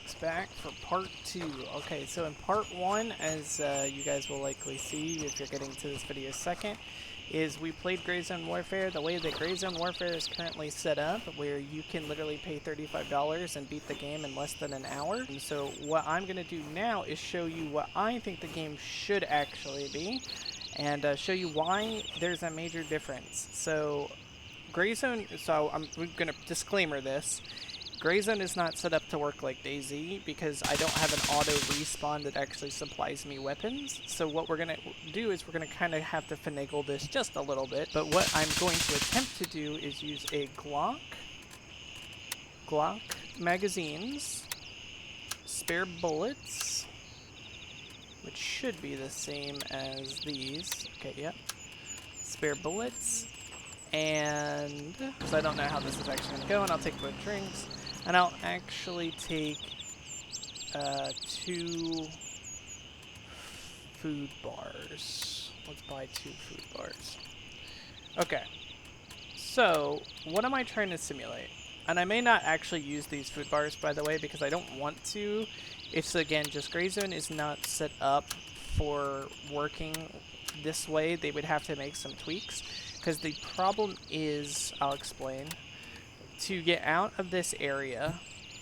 Alex back for part 2. Okay, so in part 1, as you guys will likely see if you're getting to this video second, is we played Gray Zone Warfare the way that Gray Zone Warfare is currently set up, where you can literally pay $35 and beat the game in less than an hour. And so what I'm going to do now is show you what I think the game should actually be, and show you why there's a major difference. So Gray Zone, so I'm going to disclaimer this. Gray Zone is not set up to work like DayZ because I don't have an auto respawn that actually supplies me weapons. So what we're going to do is we're going to kind of have to finagle this just a little bit. But what I'm going to attempt to do is use a Glock magazines, spare bullets, which should be the same as these. Okay, yep. Spare bullets. And because I don't know how this is actually going to go, and I'll take both drinks. And I'll actually take 2 food bars. Let's buy 2 food bars. Okay. So, what am I trying to simulate? And I may not actually use these food bars, by the way, because I don't want to. It's, again, just Gray Zone is not set up for working this way. They would have to make some tweaks. Because the problem is, I'll explain. To get out of this area,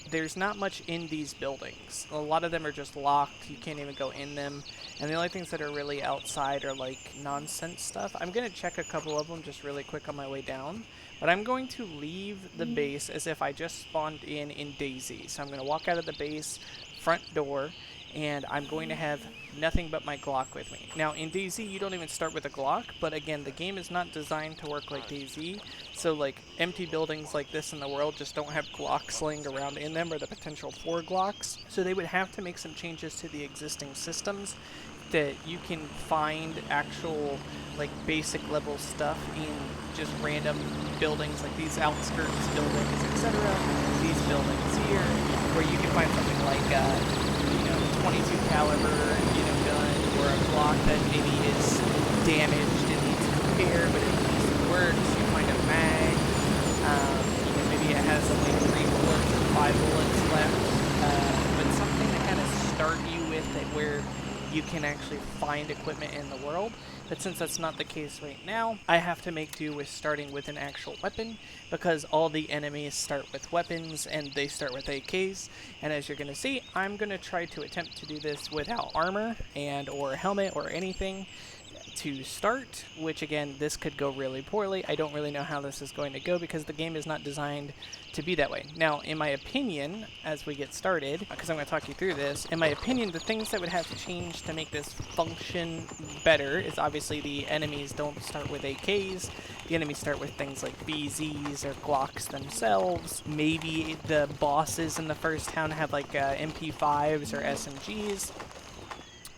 there's not much in these buildings. A lot of them are just locked. You can't even go in them. And the only things that are really outside are like nonsense stuff. I'm going to check a couple of them just really quick on my way down. But I'm going to leave the base as if I just spawned in DayZ. So I'm going to walk out of the base, front door, and I'm going to have nothing but my Glock with me. Now, in DayZ, you don't even start with a Glock, but again, the game is not designed to work like DayZ, so like empty buildings like this in the world just don't have Glocks laying around in them or the potential for Glocks. So they would have to make some changes to the existing systems that you can find actual like basic level stuff in just random buildings like these outskirts buildings, etc. These buildings here, where you can find something like 22 caliber, gun, or a Glock that maybe is damaged and needs repair, but it works. You find a mag. Maybe it has only 3 bullets or 5 bullets left, but something to kind of start you with it where you can actually find equipment in the world. But since that's not the case right now, I have to make do with starting with an actual weapon, because all the enemies start with weapons and they start with AKs. And as you're going to see, I'm going to try to attempt to do this without armor and or helmet or anything to start, which again, this could go really poorly. I don't really know how this is going to go because the game is not designed to be that way. Now, in my opinion, as we get started, because I'm going to talk you through this, in my opinion, the things that would have to change to make this function better is obviously the enemies don't start with AKs. The enemies start with things like BZs or Glocks themselves. Maybe the bosses in the first town have like MP5s or SMGs.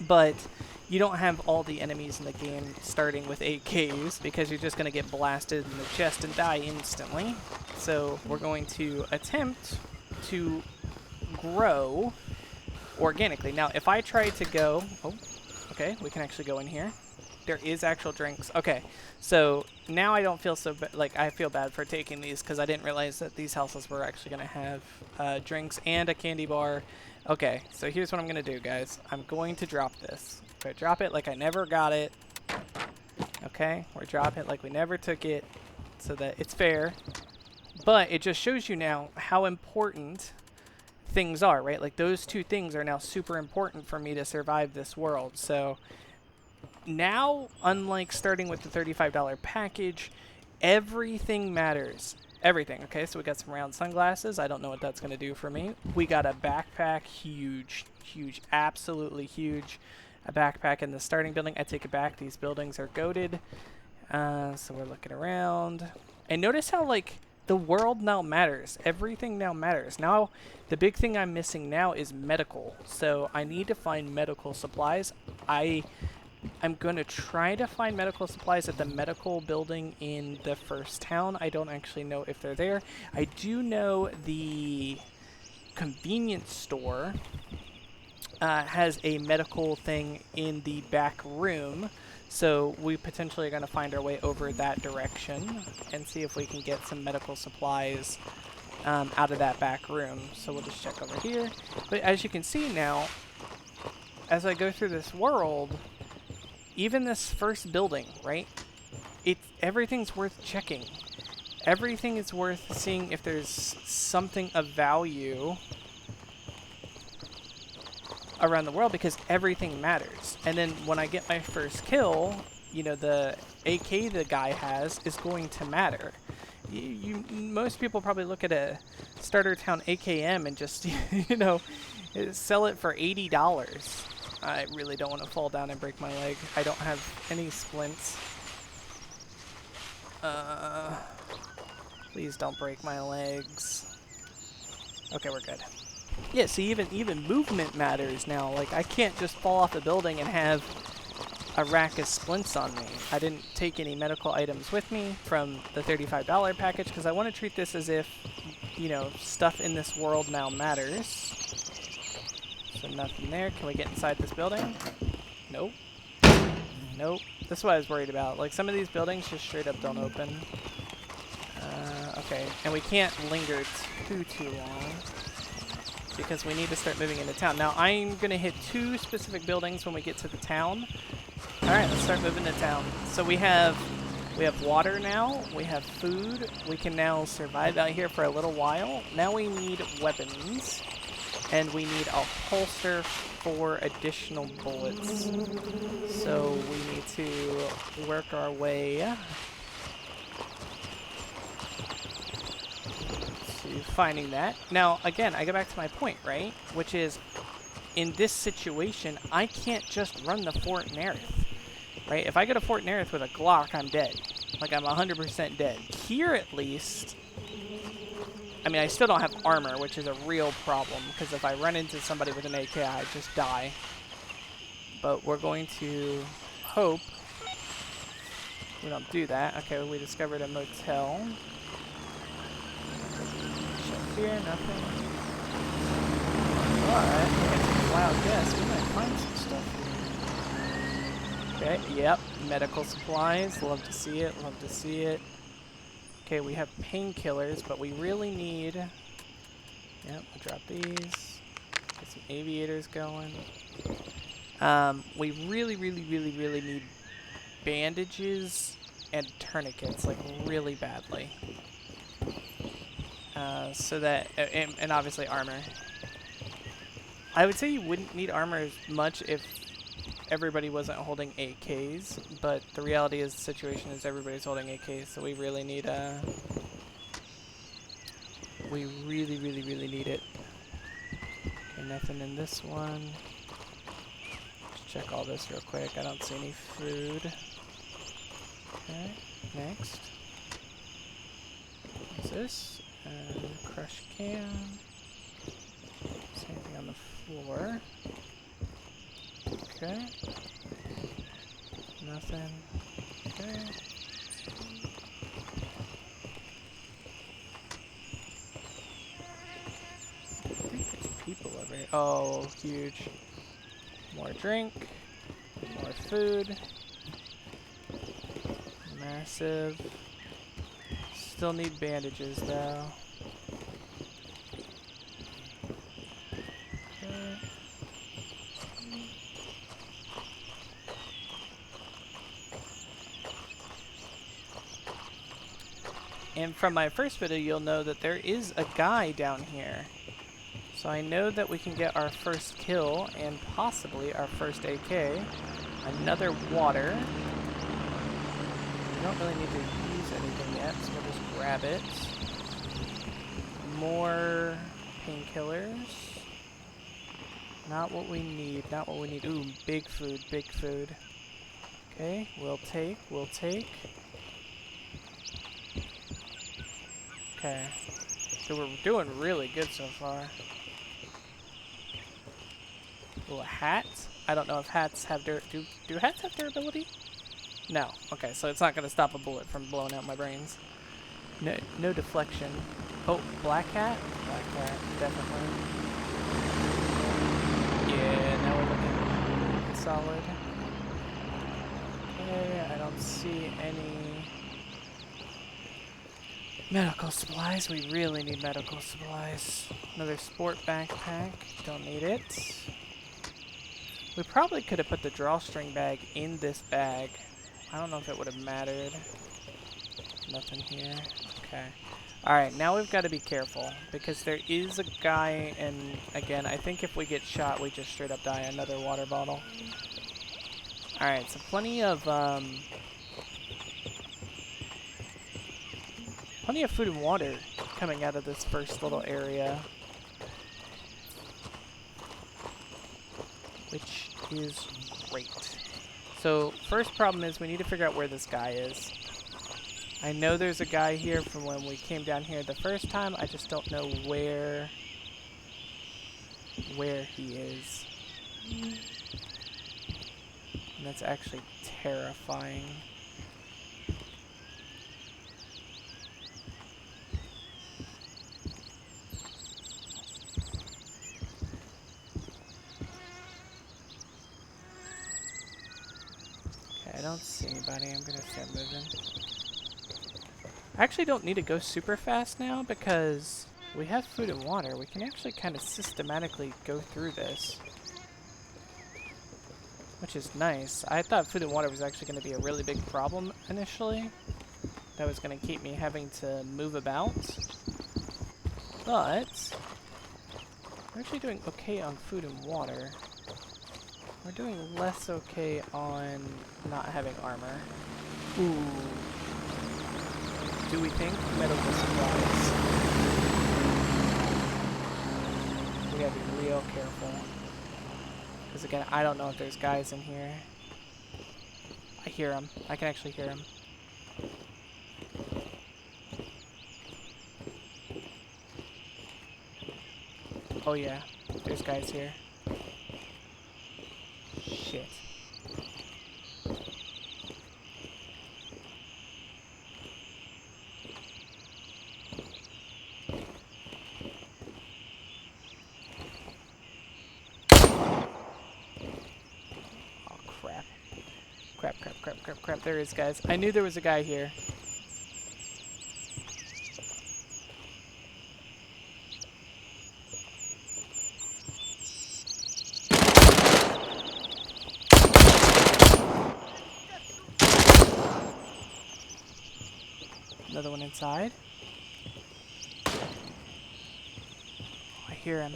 But you don't have all the enemies in the game starting with AKs because you're just going to get blasted in the chest and die instantly. So we're going to attempt to grow organically. Now, if I try to go... Oh, okay, we can actually go in here. There is actual drinks. Okay, so now I don't feel so... I feel bad for taking these because I didn't realize that these houses were actually going to have drinks and a candy bar. Okay, so here's what I'm going to do, guys. I'm going to drop this. Okay, drop it like I never got it. Okay, or drop it like we never took it so that it's fair. But it just shows you now how important things are, right? Like those 2 things are now super important for me to survive this world. So now, unlike starting with the $35 package, everything matters. Everything. Okay, so we got some round sunglasses. I don't know what that's going to do for me. We got a backpack. Huge, absolutely huge. A backpack in the starting building. I take it back. These buildings are goated. So we're looking around. And notice how, the world now matters. Everything now matters. Now, the big thing I'm missing now is medical. So I need to find medical supplies. I'm going to try to find medical supplies at the medical building in the first town. I don't actually know if they're there. I do know the convenience store has a medical thing in the back room. So we potentially are going to find our way over that direction and see if we can get some medical supplies out of that back room. So we'll just check over here. But as you can see now, as I go through this world, even this first building, right? Everything's worth checking. Everything is worth seeing if there's something of value around the world, because everything matters. And then when I get my first kill, you know, the AK the guy has is going to matter. Most people probably look at a starter town AKM and just, you know, sell it for $80. I really don't want to fall down and break my leg. I don't have any splints. Please don't break my legs. Okay, we're good. Yeah, see, even movement matters now. Like, I can't just fall off a building and have a rack of splints on me. I didn't take any medical items with me from the $35 package because I want to treat this as if, you know, stuff in this world now matters. So nothing there. Can we get inside this building? Nope. Nope. That's what I was worried about. Like, some of these buildings just straight up don't open. Okay, and we can't linger too long because we need to start moving into town. Now, I'm going to hit 2 specific buildings when we get to the town. Alright, let's start moving to town. So we have water now, we have food, we can now survive out here for a little while. Now we need weapons, and we need a holster for additional bullets. So we need to work our way to finding that. Now, again, I go back to my point, right? Which is, in this situation, I can't just run the Fort Nerith, right? If I go to Fort Nerith with a Glock, I'm dead. Like, I'm 100% dead. Here, at least, I mean, I still don't have armor, which is a real problem, because if I run into somebody with an AK, I just die. But we're going to hope we don't do that. Okay, we discovered a motel. Check here, nothing. But, it's a wild guess, we might find some stuff here. Okay, yep, medical supplies, love to see it, love to see it. Okay, we have painkillers, but we really need... Yep, we'll drop these. Get some aviators going. We really need bandages and tourniquets, like, really badly. So that... And obviously armor. I would say you wouldn't need armor as much if everybody wasn't holding AKs, but the reality is the situation is everybody's holding AKs, so we really need we really need it. Okay, nothing in this one. Let's check all this real quick. I don't see any food. Okay, next. What's this? Crush can. Same thing on the floor. Okay. Nothing. Okay. I think there's people over here. Oh, huge. More drink. More food. Massive. Still need bandages though. And from my first video, you'll know that there is a guy down here. So I know that we can get our first kill and possibly our first AK. Another water. We don't really need to use anything yet, so we'll just grab it. More painkillers. Not what we need, not what we need. Ooh, big food, big food. Okay, we'll take. Okay, so we're doing really good so far. Ooh, a hat? I don't know if hats have do hats have durability? No. Okay, so it's not going to stop a bullet from blowing out my brains. No deflection. Oh, black hat? Black hat, definitely. Yeah, now we're looking solid. Okay, I don't see any Medical supplies. We really need medical supplies. Another sport backpack. Don't need it. We probably could have put the drawstring bag in this bag. I don't know if it would have mattered. Nothing here. Okay. Alright, now we've got to be careful, because there is a guy, and again, I think if we get shot, we just straight up die. Another water bottle. Alright, so plenty of food and water coming out of this first little area, which is great. So, first problem is we need to figure out where this guy is. I know there's a guy here from when we came down here the first time. I just don't know where he is. And that's actually terrifying. Okay, I don't see anybody. I'm gonna start moving. I actually don't need to go super fast now because we have food and water. We can actually kind of systematically go through this, which is nice. I thought food and water was actually going to be a really big problem initially. That was going to keep me having to move about. But we're actually doing okay on food and water. We're doing less okay on not having armor. Ooh. Do we think medical supplies? We gotta be real careful. Because again, I don't know if there's guys in here. I hear them. I can actually hear them. Oh yeah, there's guys here. Shit. Crap, there is, guys. I knew there was a guy here. Another one inside. I hear him.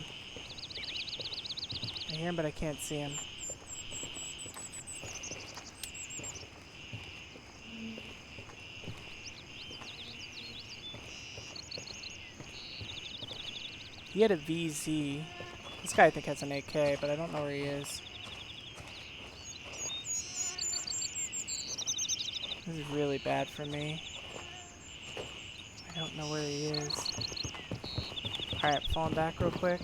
I hear him, but I can't see him. He had a VZ. This guy I think has an AK, but I don't know where he is. This is really bad for me. I don't know where he is. Alright, falling back real quick.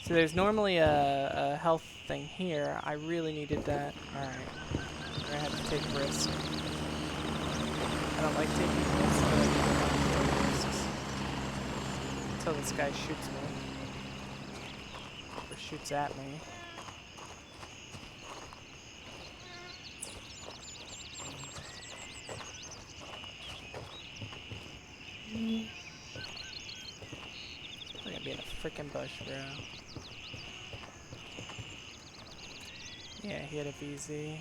So there's normally a health thing here. I really needed that. Alright. I'm gonna have to take a risk. I don't like taking risks, but I take risks. Until this guy shoots me. Or shoots at me. We're gonna be in a freaking bush, bro. Yeah, he had a VZ.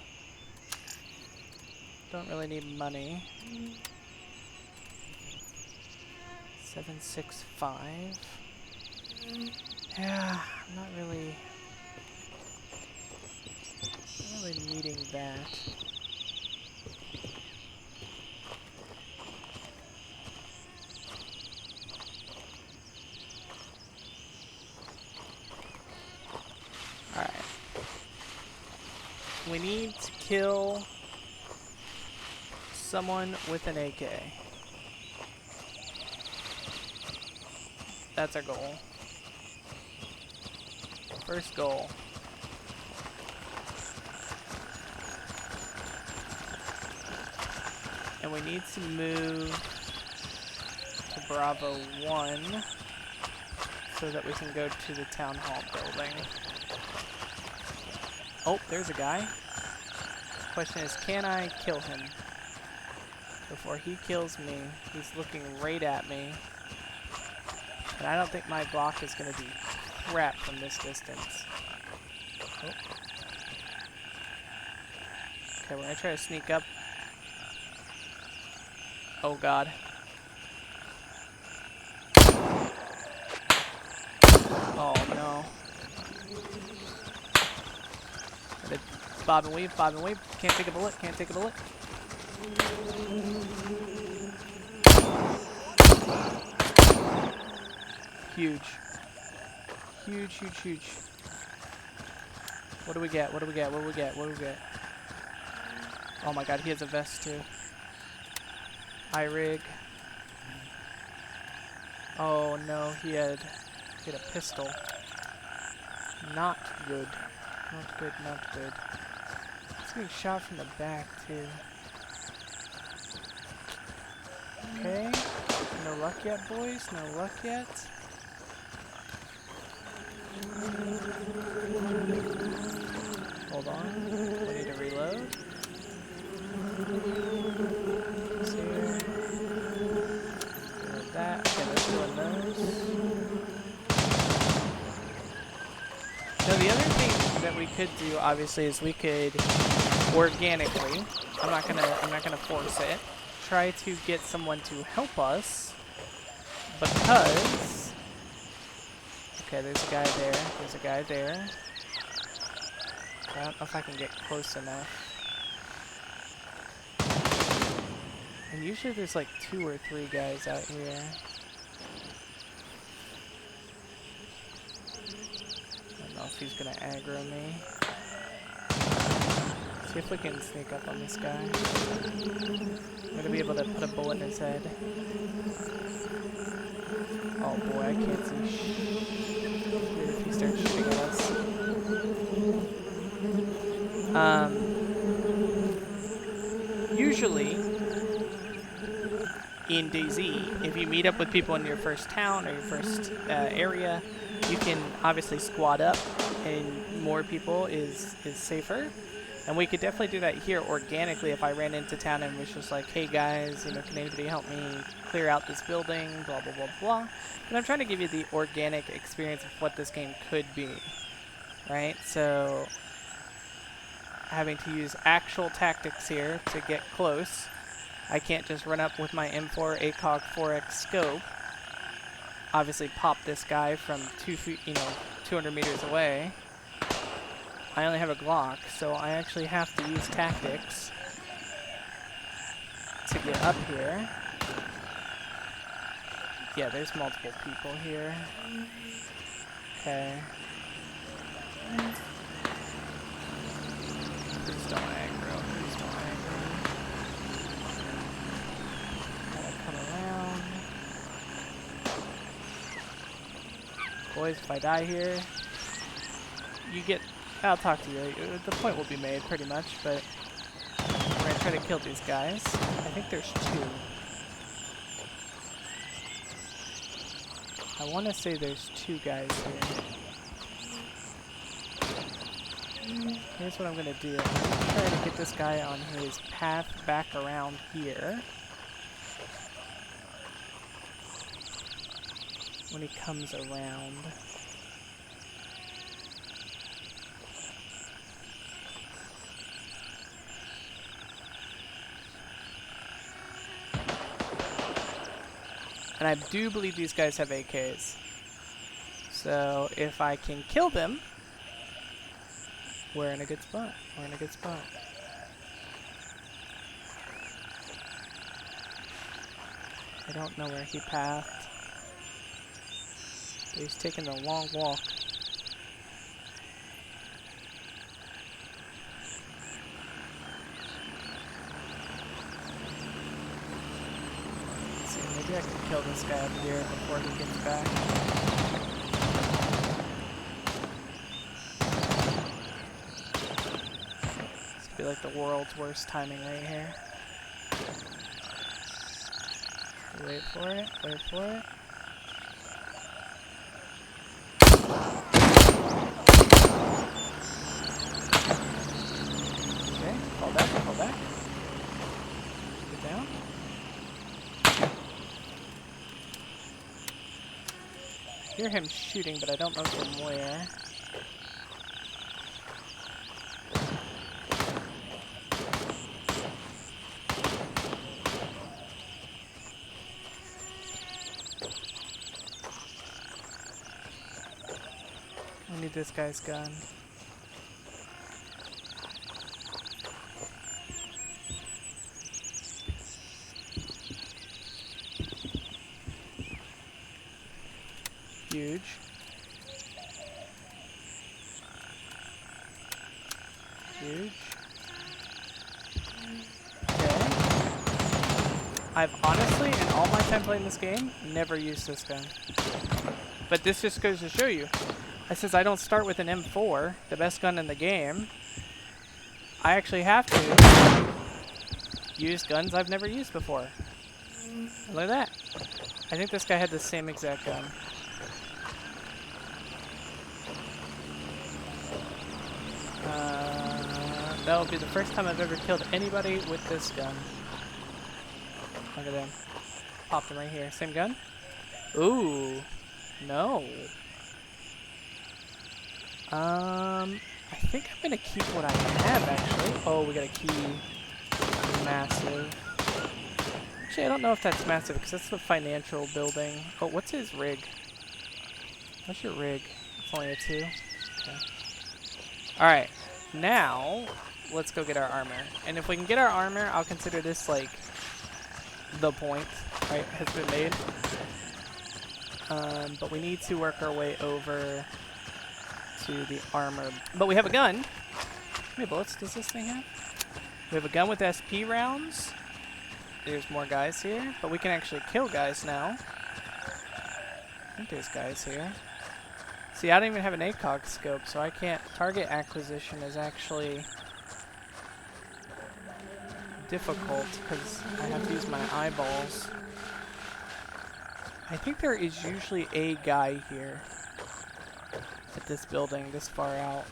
Don't really need money. 765. Yeah, I'm not really needing that. Alright. We need to kill someone with an AK. That's our goal. First goal. And we need to move to Bravo 1 so that we can go to the town hall building. Oh, there's a guy. Question is, can I kill him? before he kills me. He's looking right at me. And I don't think my block is going to do crap from this distance. Oh. Okay, we're going to try to sneak up. Oh god. Oh no. Bob and weave, bob and weave. Can't take a bullet, can't take a bullet. Huge. Huge, huge, huge. What do we get? What do we get? What do we get? What do we get? Oh my god, he has a vest too. Rig. Oh no, he had a pistol. Not good. Not good, not good. He's getting shot from the back too. Okay. No luck yet, boys. No luck yet. Hold on. We need to reload. What's here? Reload that. Okay, let's do those. So the other thing that we could do, obviously, is we could organically. I'm not gonna force it. Try to get someone to help us, because. Okay, there's a guy there. There's a guy there. I don't know if I can get close enough. And usually there's like 2 or 3 guys out here. I don't know if he's gonna aggro me. See if we can sneak up on this guy. I'm gonna be able to put a bullet in his head. Oh boy, I can't see shit if he starts shooting at us. Usually, in DayZ, if you meet up with people in your first town or your first area, you can obviously squad up, and more people is safer. And we could definitely do that here organically if I ran into town and was just like, hey guys, you know, can anybody help me clear out this building, blah, blah, blah, blah. But I'm trying to give you the organic experience of what this game could be, right? So, having to use actual tactics here to get close. I can't just run up with my M4 ACOG 4X scope. Obviously pop this guy from 2 feet, 200 meters away. I only have a Glock, so I actually have to use tactics to get up here. Yeah, there's multiple people here. Okay. Please don't aggro. Please don't aggro. Gotta come around. Boys, if I die here, you get... I'll talk to you. The point will be made, pretty much, but we're gonna try to kill these guys. I think there's 2. I want to say there's 2 guys here. Here's what I'm gonna do. I'm gonna try to get this guy on his path back around here. When he comes around. And I do believe these guys have AKs. So if I can kill them, we're in a good spot. We're in a good spot. I don't know where he pathed. But he's taking a long walk. Maybe I can kill this guy up here before he gets back. This could be like the world's worst timing right here. Wait for it, wait for it. Okay, fall back, fall back. Get down. hear him shooting, but I don't know from where. I need this guy's gun. Huge. Huge. Okay. I've honestly, in all my time playing this game, never used this gun. But this just goes to show you. It says I don't start with an M4, the best gun in the game. I actually have to use guns I've never used before. Look at that. I think this guy had the same exact gun. That will be the first time I've ever killed anybody with this gun. Look at them. Popped him right here. Same gun? Ooh. No. I think I'm gonna keep what I have actually. Oh, we got a key. Massive. Actually, I don't know if that's massive because that's the financial building. Oh, what's his rig? What's your rig? It's only a 2. Okay. Alright. Now, let's go get our armor. And if we can get our armor, I'll consider this like the point, right, has been made. But we need to work our way over to the armor. But we have a gun. How many bullets does this thing have? We have a gun with SP rounds. There's more guys here, but we can actually kill guys now. I think there's guys here. See, I don't even have an ACOG scope, so I can't. Target acquisition is actually difficult because I have to use my eyeballs. I think there is usually a guy here at this building this far out.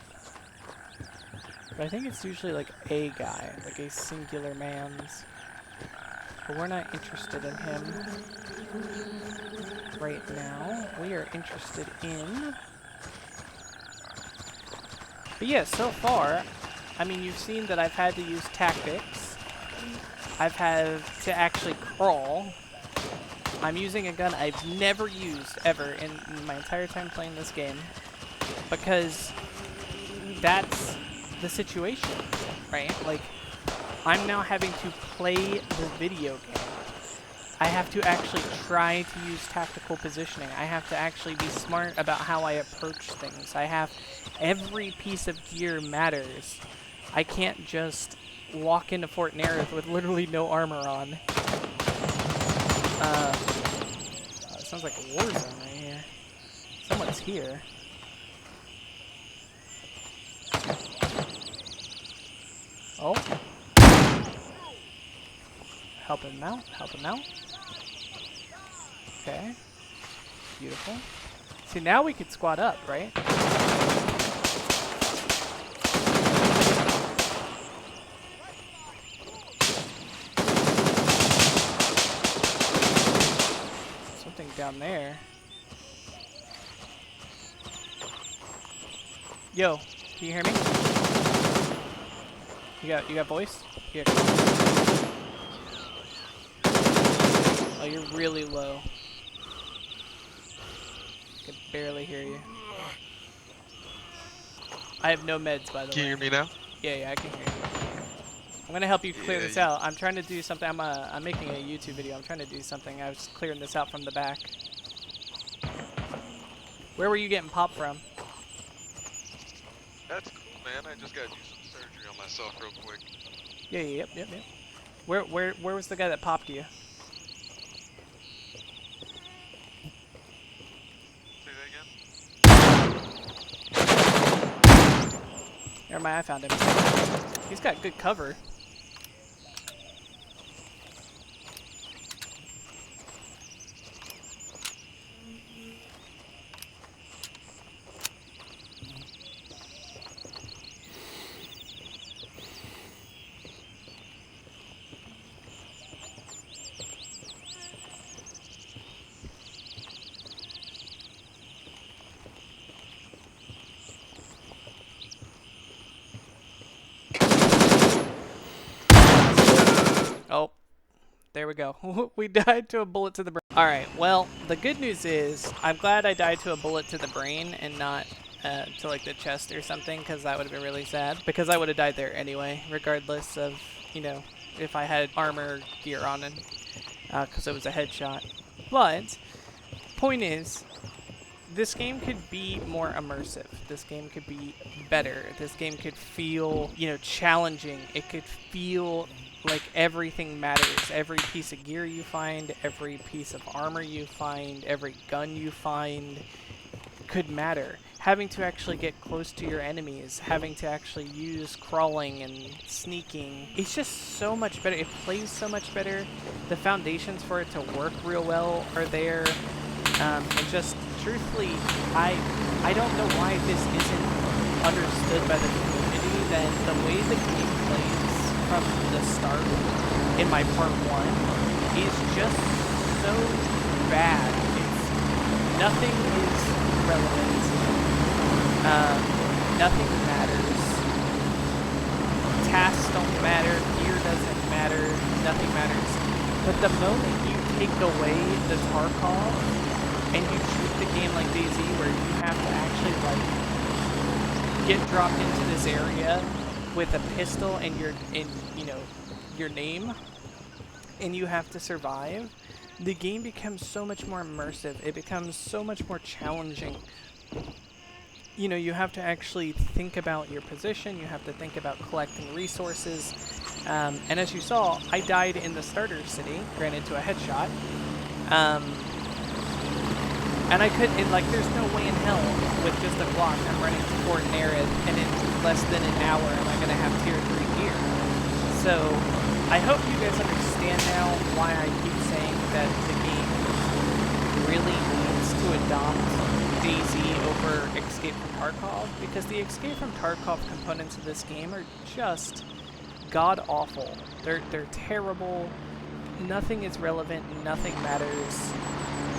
But I think it's usually like a guy, like a singular man's. But we're not interested in him right now. We are interested in... But yeah, so far, I mean, you've seen that I've had to use tactics. I've had to actually crawl. I'm using a gun I've never used ever in my entire time playing this game. Because that's the situation, right? Like, I'm now having to play the video game. I have to actually try to use tactical positioning. I have to actually be smart about how I approach things. I have... Every piece of gear matters. I can't just walk into Fort Nerith with literally no armor on. It sounds like a war zone right here. Someone's here. Oh. Help him out. Help him out. Okay. Beautiful. See, now we could squat up, right? Something down there. Yo, can you hear me? You got voice? Here. Oh, you're really low. I can barely hear you. I have no meds, by the way. Can you hear me now? Yeah, I can hear you. I'm gonna help you clear this out. I'm trying to do something. I'm making a YouTube video. I'm trying to do something. I was clearing this out from the back. Where were you getting popped from? That's cool, man. I just gotta do some surgery on myself real quick. Yeah, yep. Where was the guy that popped you? Say that again? Never mind, I found him. He's got good cover. there we go. We died to a bullet to the brain. Alright, well, the good news is, I'm glad I died to a bullet to the brain and not to like the chest or something, because that would have been really sad. Because I would have died there anyway, regardless of, you know, if I had armor gear on it, because it was a headshot. But, point is, this game could be more immersive. This game could be better. This game could feel, you know, challenging. It could feel like everything matters. Every piece of gear you find, every piece of armor you find, every gun you find could matter. Having to actually get close to your enemies, having to actually use crawling and sneaking, it's just so much better. It plays so much better. The foundations for it to work real well are there. And just truthfully, I don't know why this isn't understood by the community, that the way the game plays from the start in my part 1 is just so bad. Nothing is relevant. Nothing matters. Tasks don't matter. Gear doesn't matter. Nothing matters. But the moment you take away the Tarkov and you treat the game like DayZ, where you have to actually like get dropped into this area with a pistol and your name, and you have to survive, the game becomes so much more immersive. It becomes so much more challenging. You know, you have to actually think about your position. You have to think about collecting resources. And as you saw, I died in the starter city, ran into a headshot. And I couldn't, like, there's no way in hell with just a Glock I'm running to Fort Nerith, and in less than an hour am I going to have tier 3 gear. So, I hope you guys understand now why I keep saying that the game really needs to adopt DayZ over Escape from Tarkov, because the Escape from Tarkov components of this game are just god-awful. They're terrible. Nothing is relevant. Nothing matters.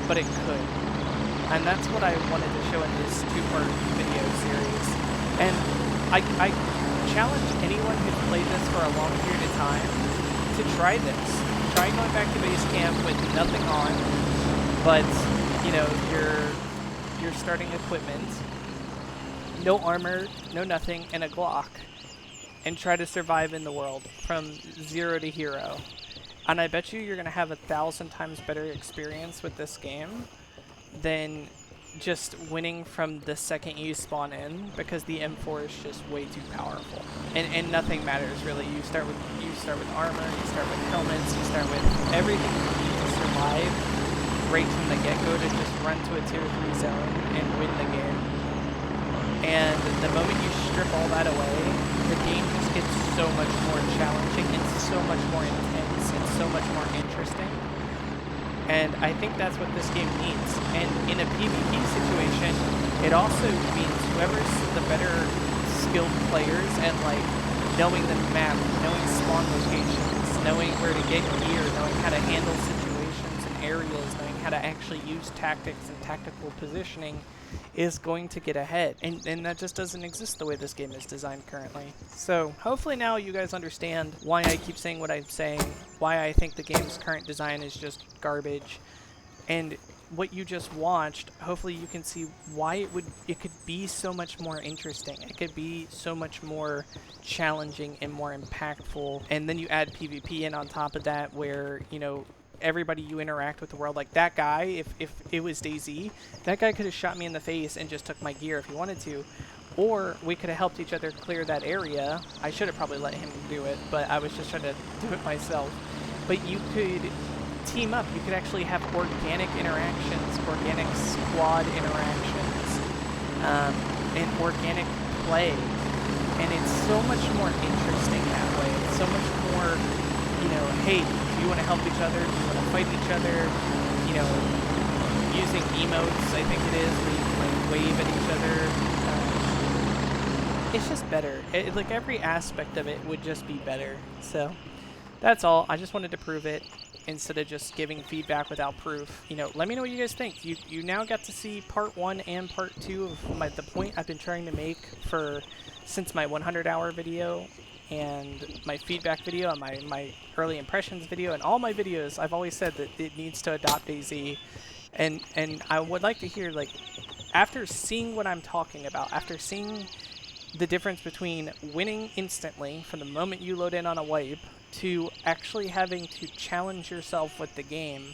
But it could. And that's what I wanted to show in this 2-part video series. And I challenge anyone who's played this for a long period of time to try this. Try going back to base camp with nothing on, but, you know, your starting equipment, no armor, no nothing, and a Glock, and try to survive in the world from 0 to hero. And I bet you're going to have 1,000 times better experience with this game than just winning from the second you spawn in, because the M4 is just way too powerful. And nothing matters really. You start with armor, you start with helmets, you start with everything you need to survive right from the get-go to just run to a tier 3 zone and win the game. And the moment you strip all that away, the game just gets so much more challenging and so much more intense and so much more interesting. And I think that's what this game needs. And in a PvP situation, it also means whoever's the better skilled players and like knowing the map, knowing spawn locations, knowing where to get gear, knowing how to handle situations and areas, knowing how to actually use tactics and tactical positioning is going to get ahead. And that just doesn't exist the way this game is designed currently. So hopefully now you guys understand why I keep saying what I'm saying, why I think the game's current design is just garbage, and what you just watched, hopefully you can see why it could be so much more interesting. It could be so much more challenging and more impactful. And then you add PvP in on top of that, where, you know, everybody you interact with the world, like that guy, if it was DayZ, that guy could have shot me in the face and just took my gear if he wanted to, or we could have helped each other clear that area. I should have probably let him do it, but I was just trying to do it myself. But you could team up. You could actually have organic interactions, organic squad interactions, and organic play, and it's so much more interesting that way. It's so much more, you know, hey, do you want to help each other? Do you want to fight each other? You know, using emotes, I think it is, where you can like wave at each other. It's just better. Like every aspect of it would just be better. So that's all. I just wanted to prove it instead of just giving feedback without proof. You know, let me know what you guys think. You now got to see part 1 and part 2 of the point I've been trying to make since my 100-hour video and my feedback video and my early impressions video and all my videos, I've always said that it needs to adopt DayZ. And I would like to hear, like, after seeing what I'm talking about, after seeing the difference between winning instantly from the moment you load in on a wipe to actually having to challenge yourself with the game,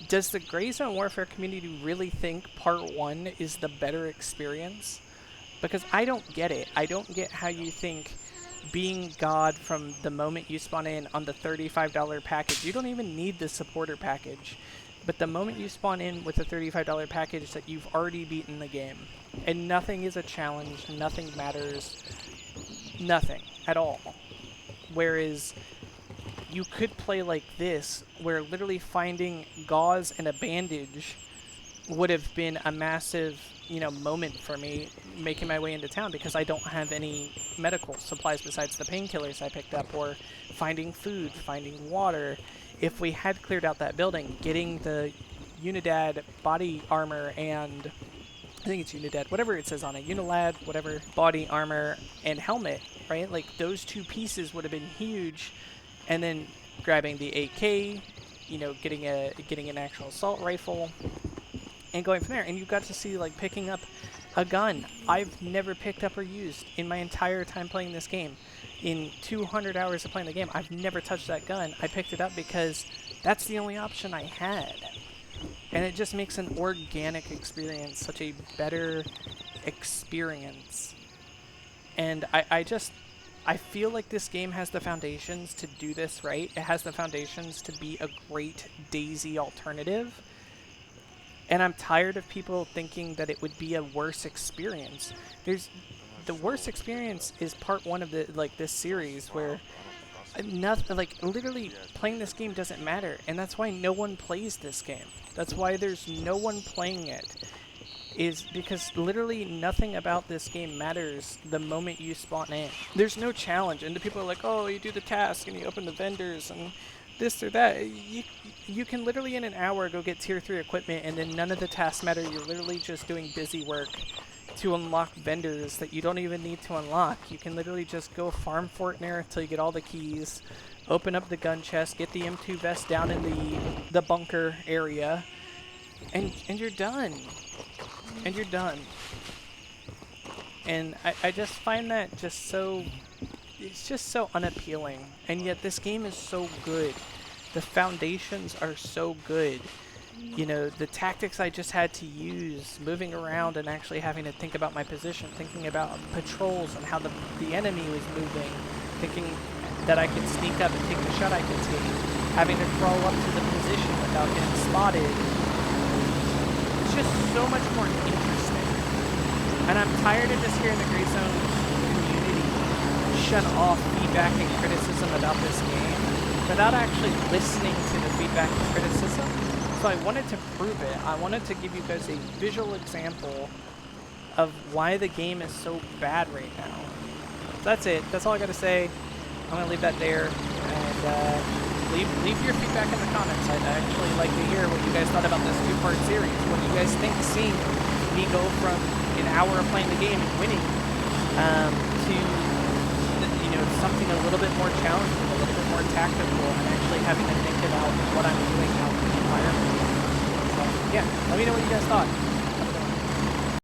does the Gray Zone Warfare community really think Part 1 is the better experience? Because I don't get it. I don't get how you think being God from the moment you spawn in on the $35 package, you don't even need the supporter package, but the moment you spawn in with a $35 package, that you've already beaten the game. And nothing is a challenge, nothing matters, nothing at all. Whereas you could play like this, where literally finding gauze and a bandage would have been a massive, you know, moment for me making my way into town, because I don't have any medical supplies besides the painkillers I picked up, or finding food, finding water. If we had cleared out that building, getting the Unidad body armor and, I think it's Unidad, whatever it says on it, Unilad, whatever, body armor and helmet, right? Like, those two pieces would have been huge. And then grabbing the AK, you know, getting an actual assault rifle, and going from there. And you got to see, like, picking up a gun I've never picked up or used in my entire time playing this game. In 200 hours of playing the game, I've never touched that gun. I picked it up because that's the only option I had. And it just makes an organic experience such a better experience. And I feel like this game has the foundations to do this right. It has the foundations to be a great DayZ alternative. And I'm tired of people thinking that it would be a worse experience. The worst experience is part 1 of this series, where nothing, like, literally playing this game doesn't matter, and that's why no one plays this game. That's why there's no one playing it, is because literally nothing about this game matters the moment you spawn in. There's no challenge, and the people are like, oh, you do the task and you open the vendors and this or that. You can literally in an hour go get tier 3 equipment, and then none of the tasks matter. You're literally just doing busy work to unlock vendors that you don't even need to unlock. You can literally just go farm Fortnite until you get all the keys, open up the gun chest, get the M2 vest down in the bunker area, and you're done. And you're done. And I just find that just so, it's just so unappealing. And yet this game is so good. The foundations are so good. You know, the tactics I just had to use, moving around and actually having to think about my position, thinking about patrols and how the enemy was moving, thinking that I could sneak up and take the shot I could take, having to crawl up to the position without getting spotted. It's just so much more interesting. And I'm tired of just hearing the Gray Zone community shut off feedback and criticism about this game without actually listening to the feedback and criticism. So I wanted to prove it. I wanted to give you guys a visual example of why the game is so bad right now. So that's it. That's all I got to say. I'm going to leave that there. And leave your feedback in the comments. I'd actually like to hear what you guys thought about this 2-part series. What do you guys think, seeing me go from an hour of playing the game and winning to, you know, something a little bit more challenging, a little bit more tactical, and actually having to think about what I'm doing out in the environment. So, yeah, let me know what you guys thought.